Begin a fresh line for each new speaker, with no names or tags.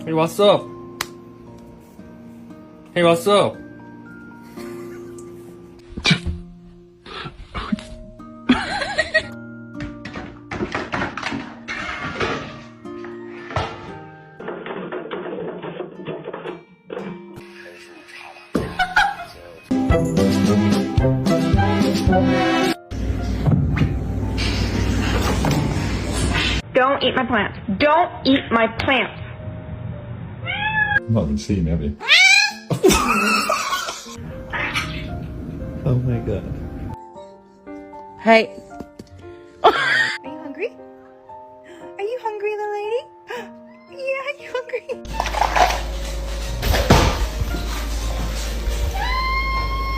Hey, what's up? Hey, what's up?
Don't eat my plants. Don't eat my plants.
You've not even seen, have you? Oh my god.
Hey.
Are you hungry? Are you hungry, little lady? Yeah, are you hungry?